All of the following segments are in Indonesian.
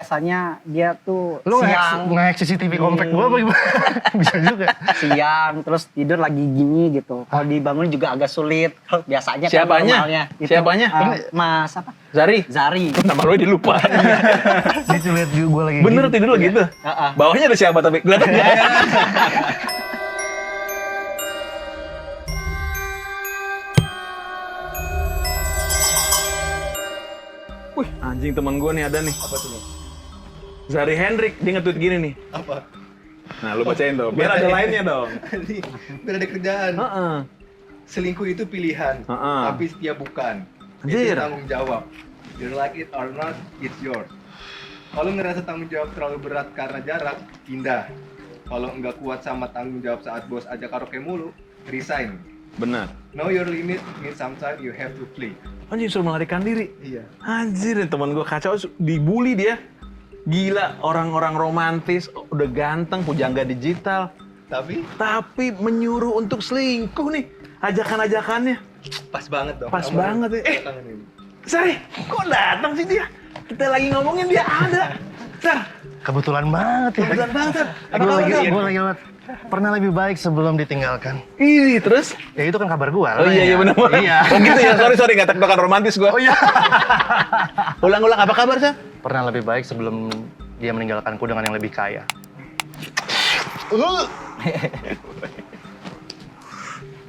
biasanya dia tuh Lu siang nge-hack CCTV komplek gua apa gimana? Bisa juga. siang terus tidur lagi gini gitu. Kalau dibangun juga agak sulit. Kalau biasanya kan Siapanya? normalnya itu, Siapanya? Mas apa? Zari. Zari. Nama lu dilupa. Dia tuh liat gua lagi Bener gini. tidur lo gitu. Heeh. Bawahnya ada siapa tapi kelihatan. Wih, anjing teman gue nih ada nih. Apa tuh? Zari Hendrik, dia nge-tweet gini nih. Apa? Nah, lu bacain dong. Biar ada lainnya dong. Biar ada kerjaan. Heeh. Selingkuh itu pilihan, Heeh. tapi setia bukan. Anjir. Itu tanggung jawab. You like it or not, it's yours. Kalau ngerasa tanggung jawab terlalu berat karena jarak, pindah. Kalau nggak kuat sama tanggung jawab saat bos ajak karaoke mulu, resign. Benar. Know your limit means sometimes you have to play. Anjing suruh melarikan diri. Iya. Anjir, teman gue kacau, dibully dia. Gila, orang-orang romantis, udah ganteng, pujangga digital. Tapi menyuruh untuk selingkuh nih. Ajakan-ajakannya. Pas banget dong. Pas Kamu banget ya. tangan ini. Sari, kok datang sih dia? Kita lagi ngomongin dia ada. Sar, Kebetulan banget ya. kebetulan banget, Sar. Apa Gua kabar, Sar? lagi lewat. Pernah lebih baik sebelum ditinggalkan. Ini terus? Ya itu kan kabar gua. Oh iya benar. Iya. Oh gitu ya. Sorry nggak tektokan romantis gua. Oh iya. Ulang apa kabar, Sar? Pernah lebih baik sebelum dia meninggalkanku dengan yang lebih kaya.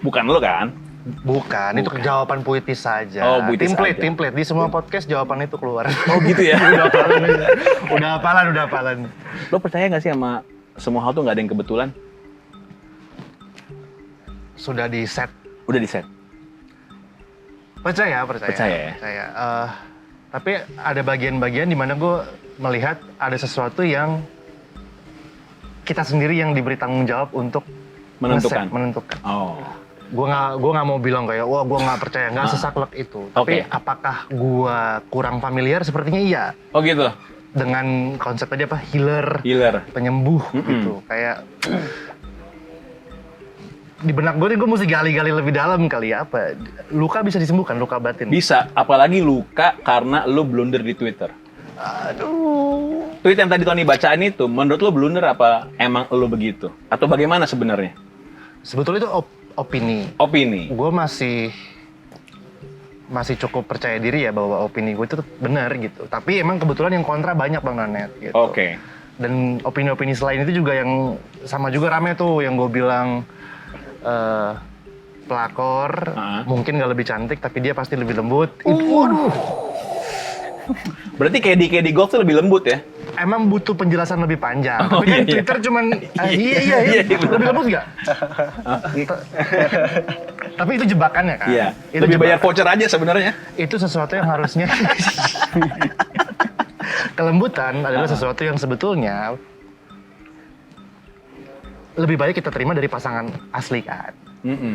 Bukan lo kan? Bukan, itu jawaban puitis saja. Oh, puitis template. Di semua podcast jawaban itu keluar. Oh gitu ya. Udah hafalan. Lo percaya nggak sih sama semua hal tuh nggak ada yang kebetulan? Sudah di set. Udah di set. Percaya. Percaya ya? Tapi ada bagian-bagian di mana gue melihat ada sesuatu yang kita sendiri yang diberi tanggung jawab untuk Menentukan. menentukan. Oh. Gue nggak mau bilang kayak wah gue nggak percaya, nggak sesaklek itu. Tapi Oke. apakah gue kurang familiar? Sepertinya iya. Oh gitu. Dengan konsep tadi apa healer, penyembuh Mm-mm. gitu. Kayak di benak gue nih gue mesti gali-gali lebih dalam kali ya, apa luka bisa disembuhkan, luka batin. Bisa. Apalagi luka karena lo blunder di Twitter. Aduh. Tweet yang tadi Tony bacain itu, menurut lo blunder apa emang lo begitu? Atau bagaimana sebenarnya? Sebetulnya itu opini. Opini. Gue masih cukup percaya diri ya bahwa opini gue itu benar gitu. Tapi emang kebetulan yang kontra banyak Bang Nanet gitu. Oke. Dan opini-opini selain itu juga yang sama juga rame tuh, yang gue bilang pelakor mungkin nggak lebih cantik tapi dia pasti lebih lembut. Waduh. Berarti KD Gold tuh lebih lembut ya? Emang butuh penjelasan lebih panjang. Oh, Tapi kan iya, iya. Twitter cuman Iya, lebih lembut nggak? Tapi itu jebakannya kan? Iya. Itu Lebih bayar jebakan. voucher aja sebenarnya. Itu sesuatu yang harusnya kelembutan adalah sesuatu yang sebetulnya lebih baik kita terima dari pasangan asli kan.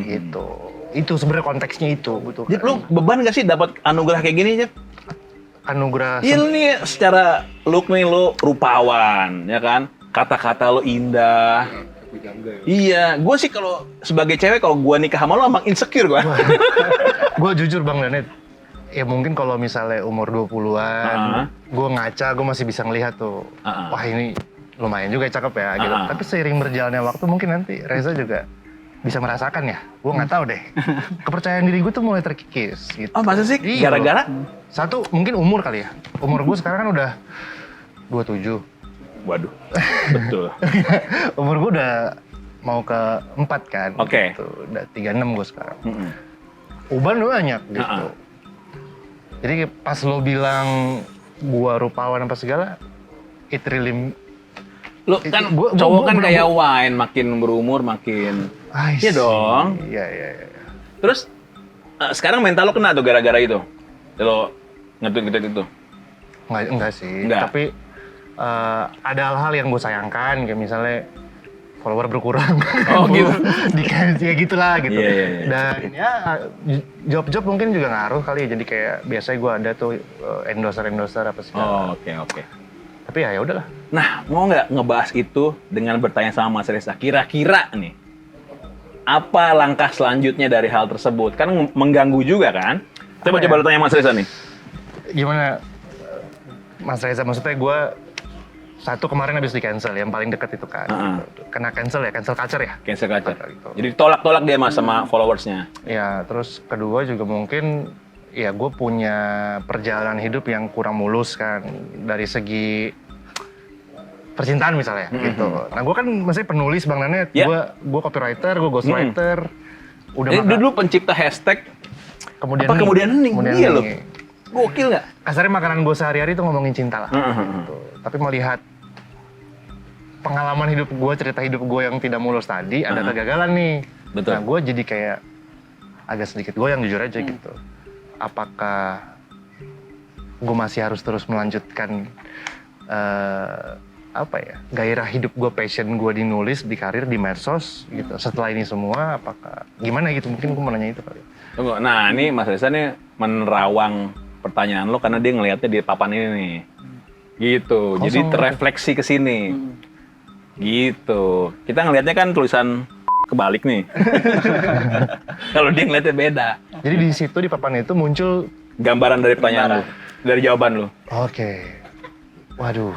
Gitu. Itu sebenarnya konteksnya itu butuh. Jep, lu beban gak sih dapat anugerah kayak gini, Jep? Anugerah Iya lu nih secara look nih lu rupawan, ya kan? Kata-kata lu indah. Iya, gue sih kalau sebagai cewek kalau gue nikah sama lo emang insecure gue. Gue jujur Bang Danet, ya mungkin kalau misalnya umur 20-an, gue ngaca, gue masih bisa ngelihat tuh, wah ini lumayan juga cakep ya gitu. Tapi seiring berjalannya waktu mungkin nanti Reza juga bisa merasakan ya, gue nggak tahu deh. Kepercayaan diri gue tuh mulai terkikis gitu. Oh masa sih? Iya. Gara-gara? Satu, mungkin umur kali ya. Umur gue sekarang kan udah 27. Waduh, betul. Umur gue udah mau ke 4 kan. Oke. Gitu. Udah 36 gue sekarang. Uban udah banyak gitu. Jadi pas lo bilang gua rupawan apa segala, it really... Lu kan cowok kan kayak wine, makin berumur makin... Iya dong. Iya. Terus sekarang mental lo kena tuh gara-gara itu? Lo nge-tweet itu? Enggak sih. Enggak. Tapi ada hal-hal yang gue sayangkan, kayak misalnya follower berkurang. Oh gitu? Ya gitulah gitu. Iya. Dan ya job-job mungkin juga ngaruh kali ya. Jadi kayak biasanya gue ada tuh endorser apa segala. Oh, oke. Tapi ya udahlah. Nah, mau nggak ngebahas itu dengan bertanya sama Mas Reza? Kira-kira nih, apa langkah selanjutnya dari hal tersebut? Kan mengganggu juga kan? Coba tanya Mas Reza nih. Gimana Mas Reza, maksudnya gue Satu kemarin habis di cancel, yang paling dekat itu kan. Kena cancel culture ya. Cancel culture. Gitu. Jadi tolak-tolak dia mas sama followersnya. Ya, terus kedua juga mungkin ya gue punya perjalanan hidup yang kurang mulus kan dari segi percintaan misalnya gitu. Nah gue kan masih penulis Bang Nanet, gue copywriter, gue ghostwriter. Udah dulu pencipta hashtag. Kemudian hening? Iya loh. Gokil nggak? Kasarnya makanan gue sehari-hari itu ngomongin cinta lah. Gitu. Tapi melihat pengalaman hidup gue, cerita hidup gue yang tidak mulus tadi, ada kegagalan nih. Betul. Nah gue jadi kayak agak sedikit goyang jujur aja gitu. Apakah gue masih harus terus melanjutkan gairah hidup gue, passion gue di nulis, di karir, di medsos gitu. Setelah ini semua, apakah gimana gitu? Mungkin gue mau nanya itu kali. Tunggu, nah ini Mas Reza nih menerawang pertanyaan lo karena dia ngelihatnya di papan ini nih. Gitu, jadi terrefleksi ke sini. Gitu. Kita ngelihatnya kan tulisan kebalik nih. Kalau dia ngeliatnya beda. Jadi di situ di papan itu muncul gambaran dari pertanyaan lu, dari jawaban lu. Oke. Waduh.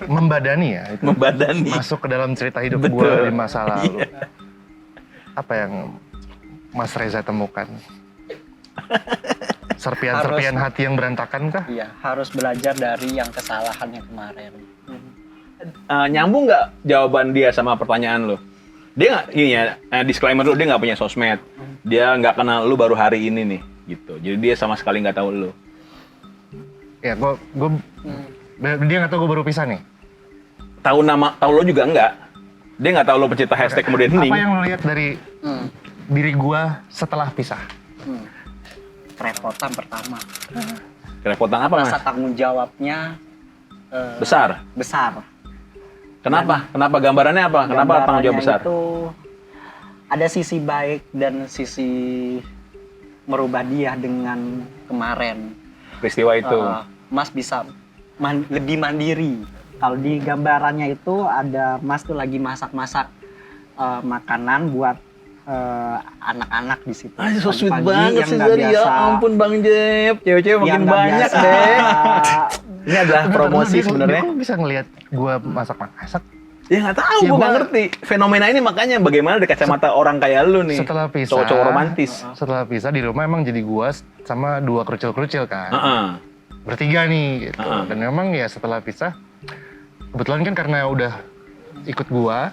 Membadani ya itu. Membadani. Masuk ke dalam cerita hidup gue di masa lalu. Apa yang Mas Reza temukan? Serpian-serpian hati yang berantakan kah? Iya, harus belajar dari yang kesalahan yang kemarin. Nyambung nggak jawaban dia sama pertanyaan lo? Dia nggak, ini ya, disclaimer dulu, dia nggak punya sosmed. Dia nggak kenal lu baru hari ini nih, gitu. Jadi dia sama sekali nggak tahu lu. Ya, dia nggak tahu gue baru pisah nih. Tahu lo juga nggak? Dia nggak tahu lo pencipta hashtag kemudian hening. Apa yang lo lihat dari diri gue setelah pisah? Kerepotan pertama. Kerepotan apa mas? Rasa tanggung jawabnya besar. Kenapa? Kenapa gambarannya apa? Kenapa tanggung jawab besar? Itu ada sisi baik dan sisi merubah dia dengan kemarin. Peristiwa itu. Mas bisa lebih mandiri. Kalau di gambarannya itu ada Mas tuh lagi masak-masak makanan buat anak-anak di situ. So sweet banget sih Zari, ya ampun Bang Jeb. Cewek-cewek makin banyak deh. Ini adalah promosi sebenarnya. Kok bisa ngelihat gue masak-masak? Ya nggak tahu, gue nggak ngerti. Fenomena ini makanya bagaimana dari kacamata orang kayak lu nih. Setelah pisah, cowok-cowok romantis. Setelah pisah di rumah emang jadi gue sama dua kerucil-kerucil kan. Bertiga nih gitu. Dan memang ya setelah pisah, kebetulan kan karena udah ikut gua,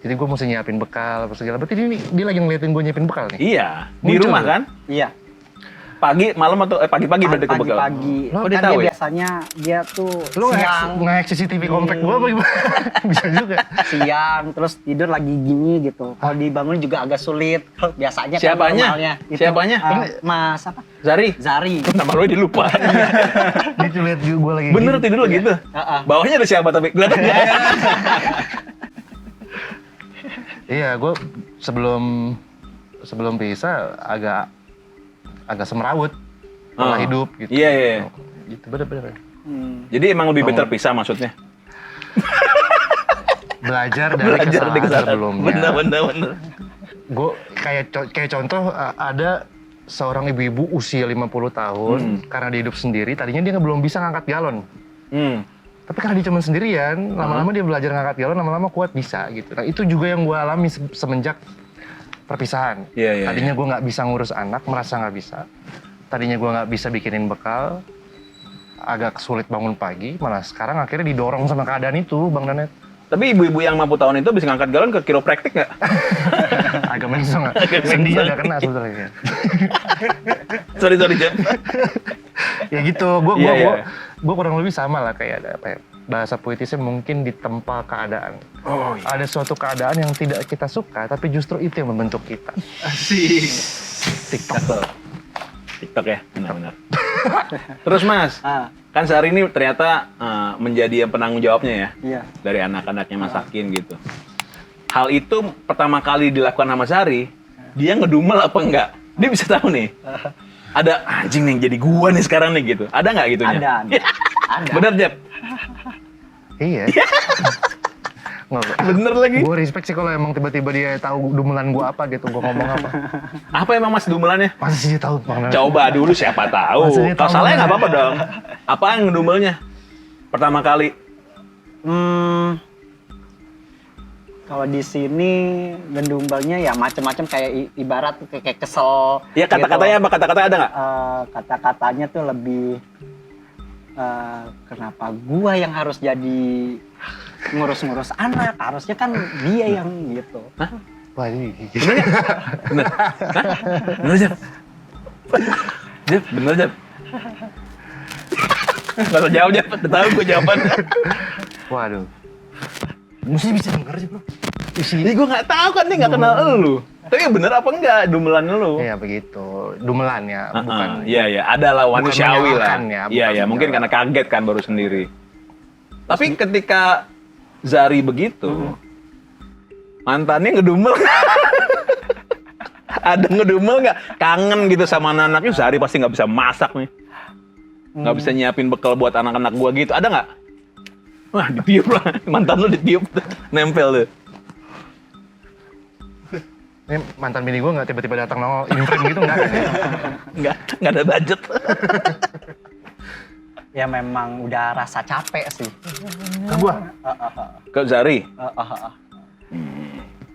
jadi gua mesti nyiapin bekal apa segala. Berarti dia lagi ngeliatin gua nyiapin bekal nih? Iya, di rumah kan? Iya. Pagi, malam atau pagi-pagi berarti ke bekal? Pagi-pagi. Oh, dia tahu ya? Biasanya dia tuh siang. Nge-hack CCTV komplek gua apa gimana? Bisa juga. Siang, terus tidur lagi gini gitu. Kalau dibangun juga agak sulit. Biasanya siapanya? Kan normalnya. Siapanya? Mas apa? Zari. Nama lo dilupa. Dia cuma lihat gua lagi bener gini. Tidur lagi gitu? Bawahnya ada siapa tapi? Kelihatan ya? Iya, gua sebelum pisah agak semerawut pola hidup gitu. Iya. Gitu bener-bener. Jadi emang lebih better pisah maksudnya? Belajar dari kesalahan sebelumnya. Bener. Gue kayak contoh ada seorang ibu-ibu usia 50 tahun karena dia hidup sendiri, tadinya dia belum bisa ngangkat galon. Tapi karena dia cuma sendirian, lama-lama dia belajar ngangkat galon, lama-lama kuat bisa gitu. Nah itu juga yang gue alami semenjak perpisahan. Tadinya gue nggak bisa ngurus anak, merasa nggak bisa. Tadinya gue nggak bisa bikinin bekal, agak sulit bangun pagi. Malah sekarang akhirnya didorong sama keadaan itu, Bang Danet. Tapi ibu-ibu yang 50 tahun itu bisa ngangkat galon ke kiropraktik nggak? Agak mensong, sendinya nggak kena sebetulnya. Sorry Jam. Ya gitu, gue kurang lebih sama lah kayak ada apa ya, bahasa puitisnya mungkin ditempa keadaan. Ada suatu keadaan yang tidak kita suka, tapi justru itu yang membentuk kita. Asik. TikTok ya, benar-benar. Terus Mas, kan sehari ini ternyata menjadi yang penanggung jawabnya ya, dari anak-anaknya masakin gitu. Hal itu pertama kali dilakukan sama Sari, dia ngedumel apa enggak? Dia bisa tahu nih. Ada anjing nih jadi gua nih sekarang nih gitu. Ada nggak gitunya? Ada. Bener Jeb? Iya. Bener lagi. Gue respect sih kalau emang tiba-tiba dia tahu dumelan gue apa gitu, gue ngomong apa. Apa emang Mas dumelannya? Masa sih dia tahu Bang Nanet? Coba dulu siapa tahu. Maksudnya Kalau tahu salah ya nggak namanya. apa-apa dong. Apa yang ngedumelnya? Pertama kali. Kalau di sini gendumbalnya ya macam-macam kayak ibarat kayak kesel. Ya kata-katanya apa? Kata-katanya ada nggak? Kata-katanya tuh lebih kenapa gua yang harus jadi ngurus-ngurus anak, harusnya kan dia yang gitu. Wah ini Bener? Hah? Bener Jap? Jap, bener Jap? Gak usah jawab Jap, udah tahu gue jawabannya. Waduh. Mesti bisa denger sih bro. Ini gue gak tahu kan, dia gak kenal elu. Tapi bener apa enggak dumelan lu? Iya begitu, dumelan ya, bukan. Iya, ada lah manusiawi lah. menyalahkan ya, Iya, bukan mungkin karena kaget kan baru sendiri. Tapi ketika Zari begitu, mantannya ngedumel. Ada ngedumel nggak? Kangen gitu sama anak-anaknya, Zari pasti nggak bisa masak nih. Nggak bisa nyiapin bekal buat anak-anak gua gitu. Ada nggak? Wah, ditiup lah. Mantan lu ditiup. Nempel tuh. Ini mantan bini gue nggak tiba-tiba datang nongol imprint gitu nggak kan ya? Nggak ada budget. Ya memang udah rasa capek sih. Ke gue? Ke Zari?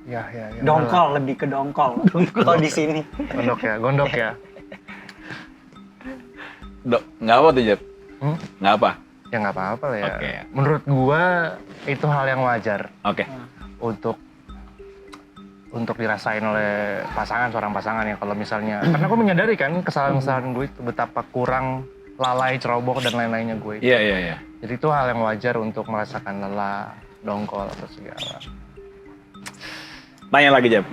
Ya. Dongkol, lebih ke dongkol. Kalau di sini. Gondok ya. Nggak apa tuh, Jep? Nggak apa? Ya nggak apa-apa lah ya. Oke. Menurut gue itu hal yang wajar Oke. untuk dirasain oleh seorang pasangan ya kalau misalnya karena gue menyadari kan kesalahan-kesalahan gue itu betapa kurang lalai, ceroboh dan lain-lainnya gue itu. Iya. Jadi itu hal yang wajar untuk merasakan lelah, dongkol atau segala. Tanya lagi, Jep.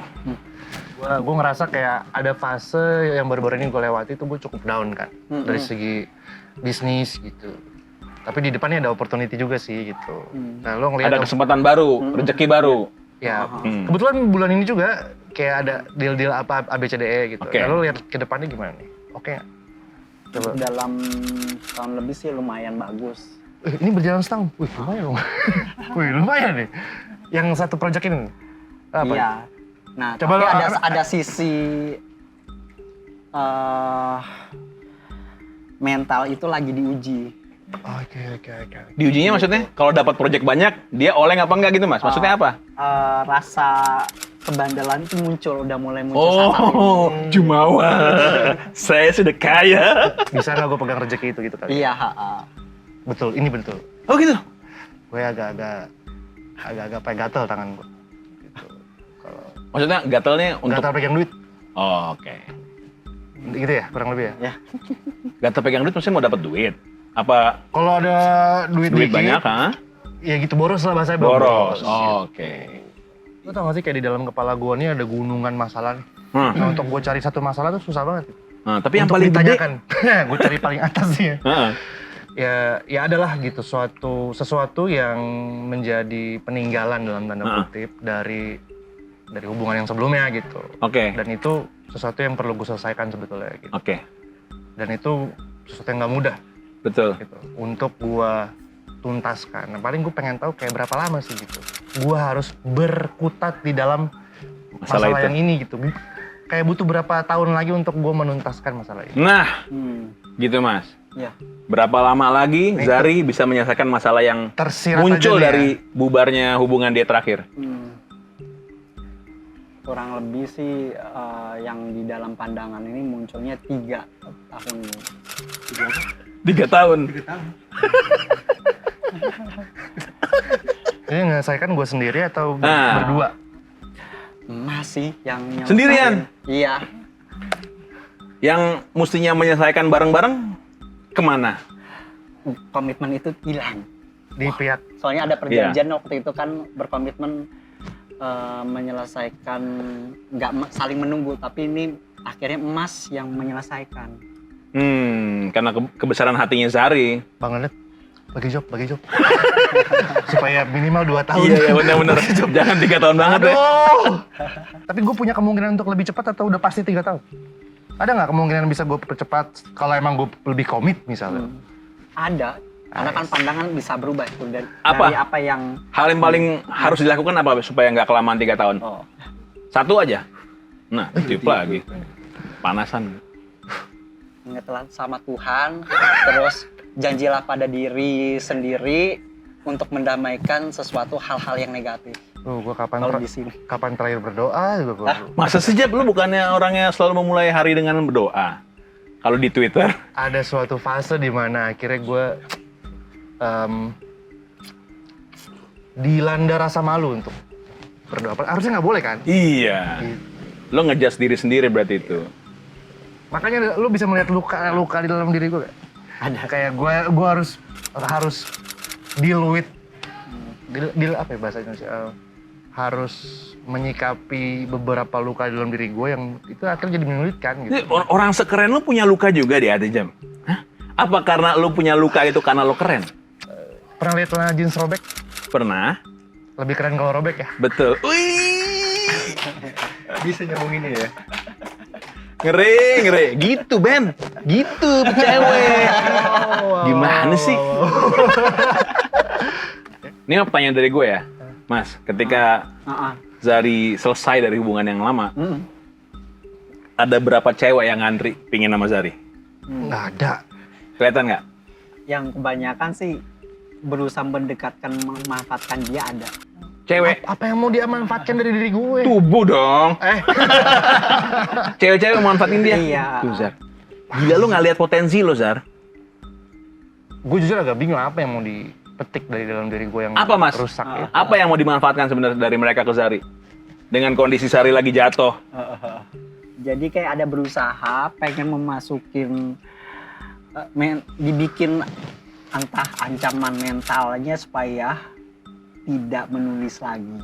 Gue ngerasa kayak ada fase yang baru-baru ini gue lewati itu gue cukup down kan dari segi bisnis gitu. Tapi di depannya ada opportunity juga sih gitu. Nah lo ngeliat Ada kesempatan baru, rezeki baru. ya, kebetulan bulan ini juga kayak ada deal-deal apa ABCDE gitu. Oke. Lalu lihat ke depannya gimana nih? Oke nggak? Coba. Dalam tahun lebih sih lumayan bagus. Ini berjalan setahun. Wih lumayan loh. Wih lumayan nih. Yang satu project ini. Apa? Iya. Nah, Coba tapi lo- ada sisi mental itu lagi diuji. Oke. Diujinya maksudnya kalau dapat project banyak, dia oleng apa enggak gitu, Mas? Maksudnya apa? Rasa kebandelan itu udah mulai muncul saat ini. Jumawa. Saya sudah kaya. Bisa nggak gue pegang rezeki itu gitu kali? Iya, Betul, ini betul. Oh gitu. Gue agak-agak gatel tangan gue. Gitu. Kalau Maksudnya gatelnya untuk gatel pegang duit, Oh, oke. gitu ya kurang lebih ya. Gatel pegang duit maksudnya mau dapat duit. Apa Kalau ada duit duit dikit, banyak, ha? ya gitu boros lah bahasanya. Boros. Gitu. Oke. Lo tau gak sih kayak di dalam kepala gue nih ada gunungan masalah nih. Hmm. Nah, untuk gue cari satu masalah tuh susah banget. Nah, tapi yang Untuk paling gede, ditanyakan, gue cari paling atas sih ya. Heeh. Ya adalah gitu sesuatu yang menjadi peninggalan dalam tanda kutip dari hubungan yang sebelumnya gitu. Oke. Dan itu sesuatu yang perlu gue selesaikan sebetulnya gitu. Oke. Dan itu sesuatu yang nggak mudah Betul. gitu untuk gue tuntaskan. Nah, paling gue pengen tahu kayak berapa lama sih gitu. Gue harus berkutat di dalam masalah itu. yang ini gitu. Kayak butuh berapa tahun lagi untuk gue menuntaskan masalah ini. Nah, gitu Mas. Iya. Berapa lama lagi Zari bisa menyelesaikan masalah yang Tersirat muncul aja nih dari bubarnya hubungan dia terakhir? Kurang lebih sih yang di dalam pandangan ini munculnya 3 tahun. 3 tahun. Ini menyelesaikan gue sendiri atau Nah. berdua? Masih yang nyelesain. Sendirian? Iya. Yang mestinya menyelesaikan bareng-bareng kemana? Komitmen itu hilang. Di pihak Soalnya ada perjanjian waktu itu kan berkomitmen menyelesaikan, nggak saling menunggu, tapi ini akhirnya Mas yang menyelesaikan. Karena kebesaran hatinya Zari. Bang Nanet, bagi job. Supaya minimal 2 tahun. Iya, benar-benar. Jangan 3 tahun banget ya. Tapi gue punya kemungkinan untuk lebih cepat atau udah pasti 3 tahun? Ada nggak kemungkinan bisa gue percepat kalau emang gue lebih komit misalnya? Ada, Karena kan pandangan bisa berubah itu dari Apa? dari apa yang Hal yang paling harus dilakukan apa supaya nggak kelamaan 3 tahun? oh, Satu aja. Nah, tip lagi. Panasan. ingatlah sama Tuhan, terus janjilah pada diri sendiri untuk mendamaikan sesuatu hal-hal yang negatif. Gue Kalau di sini. kapan terakhir berdoa juga gue. Masa sejak lu bukannya orangnya selalu memulai hari dengan berdoa? Kalau di Twitter, Ada suatu fase di mana akhirnya gue dilanda rasa malu untuk berdoa. Harusnya nggak boleh kan? iya. Lo ngejudge diri sendiri berarti itu. Makanya lu bisa melihat luka di dalam diri gue. Ada. Kayak gue harus deal with deal apa ya bahasa Indonesia? Harus menyikapi beberapa luka di dalam diri gue yang itu akhirnya jadi menyulitkan Ini gitu. orang sekeren lu punya luka juga di hati Jam? Hah? Apa karena lu punya luka itu karena lu keren? Pernah lihat celana jeans robek? Pernah? Lebih keren kalau robek ya? Betul. Wih! Bisa nyambunginnya ya. Ngeri. Gitu, Ben. Gitu, cewek. Gimana sih? Ini pertanyaan dari gue ya. Mas, ketika Zari selesai dari hubungan yang lama, ada berapa cewek yang ngantri pingin sama Zari? Nggak ada. Kelihatan nggak? Yang kebanyakan sih berusaha mendekatkan, memanfaatkan dia ada. Cewek. Apa yang mau dia manfaatkan dari diri gue? Tubuh dong. Cewek-cewek memanfaatin dia. Iya. Tuh, Zar. Gila lu nggak lihat potensi lo, Zar. Gue jujur agak bingung apa yang mau dipetik dari dalam diri gue yang Apa, Mas? rusak itu. Apa yang mau dimanfaatkan sebenarnya dari mereka ke Zari? Dengan kondisi Zari lagi jatuh. Jadi kayak ada berusaha pengen memasukin dibikin entah ancaman mentalnya supaya tidak menulis lagi.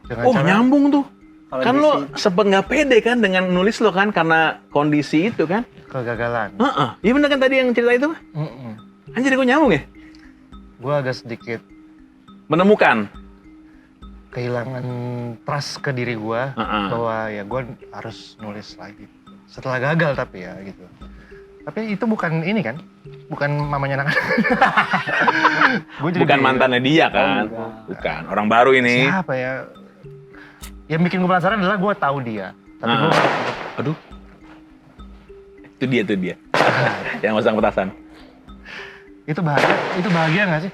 Dengan Oh, cara- nyambung tuh. Kalau Kan di lo sini- sempet nggak pede kan dengan nulis lo kan karena kondisi itu kan? kegagalan. Heeh. Iya bener kan tadi yang cerita itu? Anjir, gue nyambung ya? Gue agak sedikit Menemukan. kehilangan trust ke diri gue bahwa ya gue harus nulis lagi. Setelah gagal tapi ya gitu. Tapi itu bukan ini kan? Bukan mamanya anak. Gua jadi Bukan bingung. mantannya dia kan? enggak. Bukan. Orang baru ini. Siapa ya? Yang bikin gue penasaran adalah gue tahu dia. Tapi gue Aduh. Itu dia. Yang masang petasan. itu bahagia nggak sih?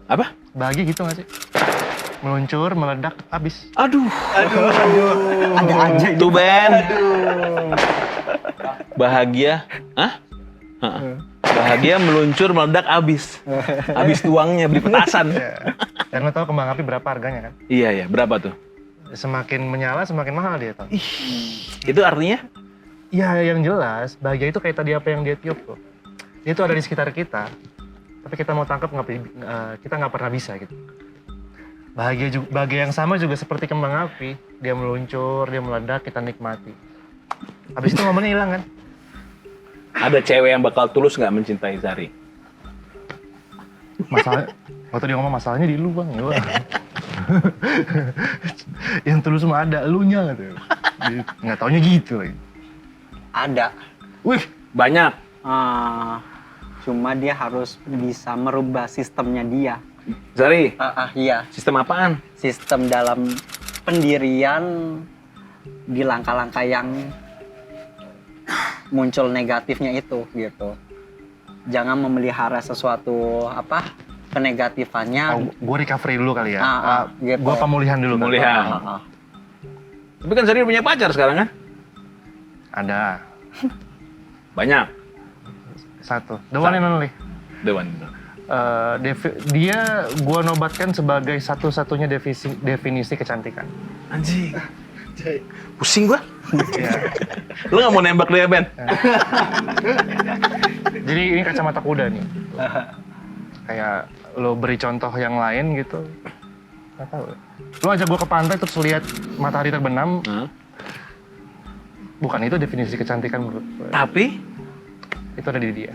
Apa? Bahagia gitu nggak sih? Meluncur, meledak, habis. Aduh. Ada aja itu. Tuh Ben. Bahagia. Hah? Bahagia meluncur, meledak, habis. Habis tuangnya, beli petasan. Ya. Dan lo tau kembang api berapa harganya kan? Iya, berapa tuh? Semakin menyala, semakin mahal dia tau. Itu artinya? Ya yang jelas, bahagia itu kayak tadi apa yang dia tiup tuh. Dia tuh ada di sekitar kita, tapi kita mau tangkap kita nggak pernah bisa gitu. Bahagia yang sama juga seperti kembang api, dia meluncur, dia meledak, kita nikmati. Habis itu momennya hilang kan? Ada cewek yang bakal tulus nggak mencintai Zari? Masalah, waktu dia ngomong masalahnya di lu bang, gua. Yang tulus mah ada, elunya gitu. Nggak taunya gitu lagi. Ada. Wih, Banyak. Cuma dia harus bisa merubah sistemnya dia. Zari, Iya. sistem apaan? Sistem dalam pendirian di langkah-langkah yang muncul negatifnya itu gitu. Jangan memelihara sesuatu kenegatifannya. gue recovery dulu kali ya. Gitu. Gue pemulihan dulu. Pemulihan. Kan? Tapi kan Zari punya pacar sekarang kan? Ada Banyak. satu. The one and only. Dewan. Dia gue nobatkan sebagai satu-satunya definisi kecantikan. Anjing. Pusing gua. Ya. Lu nggak mau nembak dia, Ben? Jadi ini kacamata kuda nih. Kayak lo beri contoh yang lain gitu. Gak tahu. Lo ajak gue ke pantai terus lihat matahari terbenam. Bukan itu definisi kecantikan menurut gue. Tapi Itu ada di dia.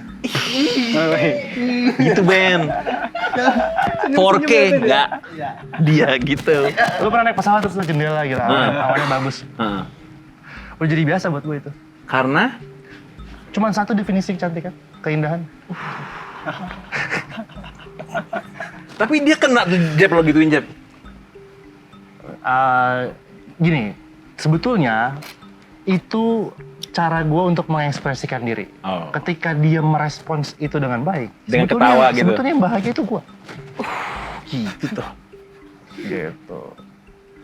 gitu, Ben. 4K nggak dia gitu. Lo pernah naik pesawat terus lihat jendela gitu. Awannya bagus. Udah jadi biasa buat gue itu. Karena Cuman satu definisi kecantikan, keindahan. Tapi dia kena tuh Jeb lo gituin Jeb. Gini, sebetulnya itu cara gue untuk mengekspresikan diri. Oh. Ketika dia merespons itu dengan baik, Dengan sebetulnya- ketawa gitu. Sebetulnya yang bahagia itu gue. Gitu tuh. Gitu.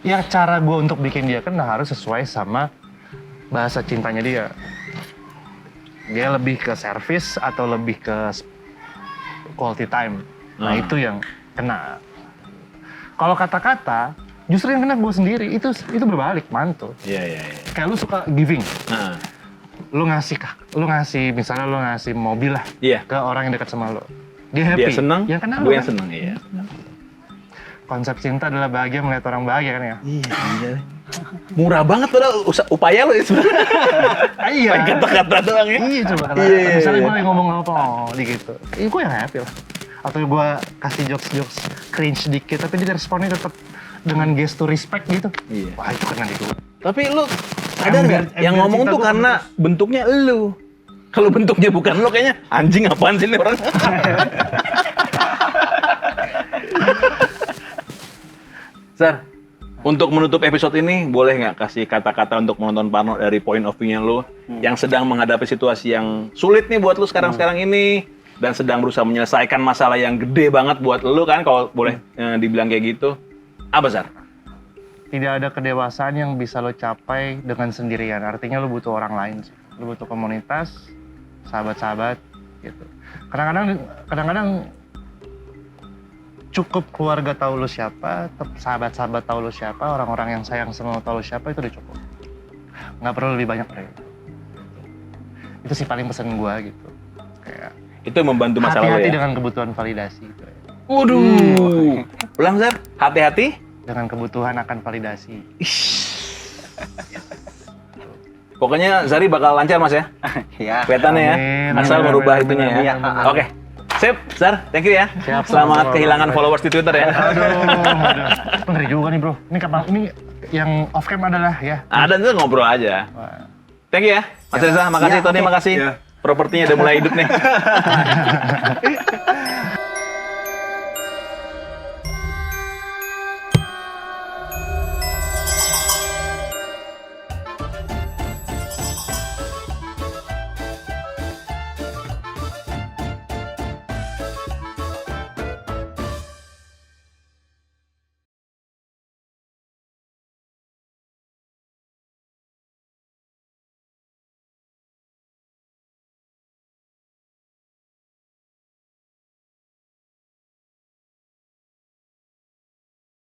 Ya cara gue untuk bikin dia kena harus sesuai sama bahasa cintanya dia. Dia lebih ke service atau lebih ke quality time. Nah itu yang kena. Kalau kata-kata, justru yang kena gue sendiri. Itu berbalik, mantul. Iya. Kayak lu suka giving. Nah, Lu ngasih misalnya lu ngasih mobil lah iya. ke orang yang dekat sama lu. Dia happy. Dia seneng, Yang kena gue lu yang kan? seneng, iya. Konsep cinta adalah bahagia melihat orang bahagia kan ya? Iya. Murah banget padahal upaya lo ya sebenarnya. Iya. Pakai kata-kata doang ya. Iya coba kata. Iya. Misalnya gue lagi ngomong apa di gitu. Gue yang happy lah. Atau gue kasih jokes cringe dikit tapi dia responnya tetap dengan gestur respect gitu. Iya. Wah itu kena di gue. Tapi lu sadar nggak? Yang ngomong cinta tuh gua karena bentuknya lu. Kalau bentuknya bukan lu kayaknya anjing apaan sih ini orang. Sar, untuk menutup episode ini boleh nggak kasih kata-kata untuk menonton Parno dari point of view-nya lu yang sedang menghadapi situasi yang sulit nih buat lu sekarang ini dan sedang berusaha menyelesaikan masalah yang gede banget buat lu kan kalau boleh dibilang kayak gitu. Apa Sar? Tidak ada kedewasaan yang bisa lo capai dengan sendirian. Artinya lo butuh orang lain sih. Lo butuh komunitas, sahabat-sahabat gitu. Kadang-kadang cukup keluarga tahu lo siapa, sahabat-sahabat tahu lo siapa, orang-orang yang sayang sama lo tahu lo siapa, itu udah cukup. Nggak perlu lebih banyak dari itu. Itu sih paling pesan gua gitu. Kayak Itu yang membantu masalah lo hati-hati ya? dengan kebutuhan validasi gitu. Waduh. Ulang Sar, hati-hati. Dengan kebutuhan akan validasi. Pokoknya Zari bakal lancar Mas ya? Ya. Kelihatannya ya, Amin, asal amin, merubah amin, itunya amin, ya. amin. Oke, sip, Zar, thank you ya. Siap, Selamat sama-sama. kehilangan followers di Twitter ya. Aduh. Ngeri juga nih bro. Ini yang off cam adalah ya. Ada tuh ngobrol aja. Wah. Thank you ya, Mas Reza. Makasih, Ya, Tony, oke. makasih. Ya. Propertinya udah mulai hidup nih.